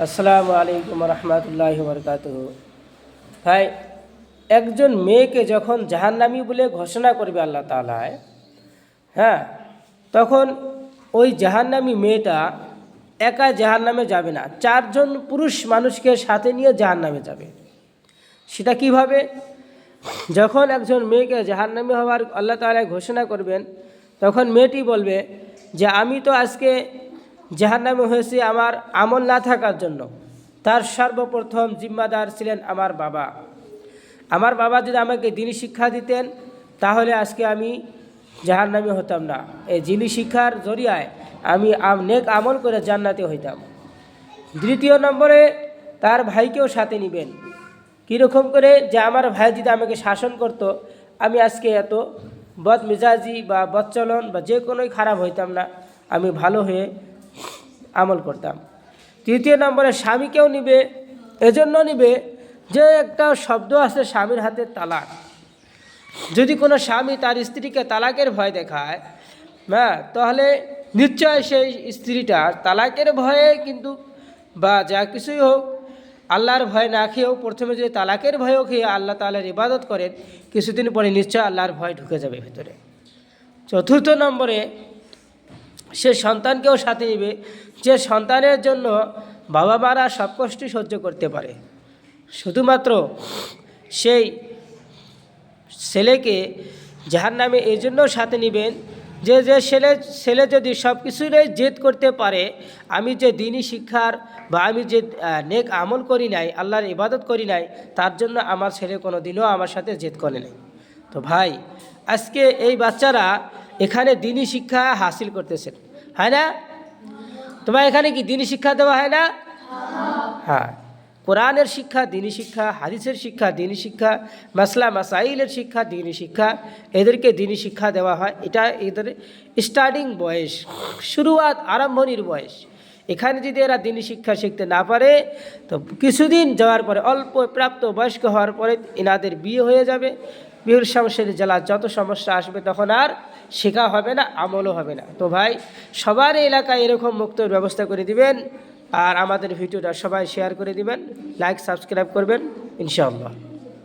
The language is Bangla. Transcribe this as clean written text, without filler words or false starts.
আসসালামু আলাইকুম রহমতুল্লাহি বারাকাতুহু। ভাই, একজন মেয়েকে যখন জাহান্নামী বলে ঘোষণা করবে আল্লাহ তাআলা, হ্যাঁ, তখন ওই জাহান্নামী মেয়েটা একা জাহান্নামে যাবে না, চারজন পুরুষ মানুষকে সাথে নিয়ে জাহান্নামে যাবে। সেটা কিভাবে? যখন একজন মেয়েকে জাহান্নামী হওয়ার আল্লাহ তাআলা ঘোষণা করবেন, তখন মেয়েটি বলবে যে আমি তো আজকে জাহান্নামে হয়েছি আমার আমল না থাকার জন্য। তার সর্বপ্রথম জিম্মাদার ছিলেন আমার বাবা। আমার বাবা যদি আমাকে দ্বীনি শিক্ষা দিতেন, তাহলে আজকে আমি জাহান্নামী হতাম না। এই দ্বীনি শিক্ষার জরিয়ায় আমি নেক আমল করে জান্নাতে হইতাম। দ্বিতীয় নম্বরে তার ভাইকেও সাথে নেবেন। কীরকম করে? যে আমার ভাই যদি আমাকে শাসন করত, আমি আজকে এত বদমেজাজি বা বদচলন বা যে কোনোই খারাপ হইতাম না, আমি ভালো হয়ে আমল করতাম। তৃতীয় নম্বরে স্বামীকেও নিবে। এজন্য নিবে যে একটা শব্দ আছে স্বামীর হাতে তালাক। যদি কোনো স্বামী তার স্ত্রীকে তালাকের ভয় দেখায়, হ্যাঁ, তাহলে নিশ্চয় সেই স্ত্রীটা তালাকের ভয়ে কিন্তু বা যা কিছুই হোক আল্লাহর ভয় না খেয়েও প্রথমে যদি তালাকের ভয়ও খেয়ে আল্লাহ তাআলার ইবাদত করেন, কিছুদিন পরে নিশ্চয় আল্লাহর ভয় ঢুকে যাবে ভেতরে। চতুর্থ নম্বরে সে সন্তানকেও সাথে নেবে, যে সন্তানের জন্য বাবা মারা সব কষ্টই সহ্য করতে পারে। শুধুমাত্র সেই ছেলেকে জাহান্নামে এই জন্য সাথে নেবেন যে ছেলে যদি সব কিছুরই জেদ করতে পারে, আমি যে দ্বীনি শিক্ষার বা আমি যে নেক আমল করি নাই, আল্লাহর ইবাদত করি নাই, তার জন্য আমার ছেলে কোনো দিনও আমার সাথে জেদ করে নাই। তো ভাই, আজকে এই বাচ্চারা এখানে দ্বীনি শিক্ষা হাসিল করতেছেন, হয় না? তোমার এখানে কি দ্বীনি শিক্ষা দেওয়া হয় না? হ্যাঁ, কোরআনের শিক্ষা দ্বীনি শিক্ষা, হাদিসের শিক্ষা দ্বীনি শিক্ষা, মাসলা মাসাইলের শিক্ষা দ্বীনি শিক্ষা, এদেরকে দ্বীনি শিক্ষা দেওয়া হয়। এটা এদের স্টার্টিং বয়স, শুরুয়াত আরম্ভনির বয়স। এখানে যদি এরা দ্বীনি শিক্ষা শিখতে না পারে, তো কিছুদিন যাওয়ার পরে অল্প প্রাপ্ত বয়স্ক হওয়ার পরে এনাদের বিয়ে হয়ে যাবে। বিয়ের সমস্যার জেলা যত সমস্যা আসবে তখন আর শেখা হবে না, আমলও হবে না। তো ভাই, সবার এলাকায় এরকম মুক্তর ব্যবস্থা করে দিবেন, আর আমাদের ভিডিওটা সবাই শেয়ার করে দিবেন, লাইক সাবস্ক্রাইব করবেন ইনশাআল্লাহ।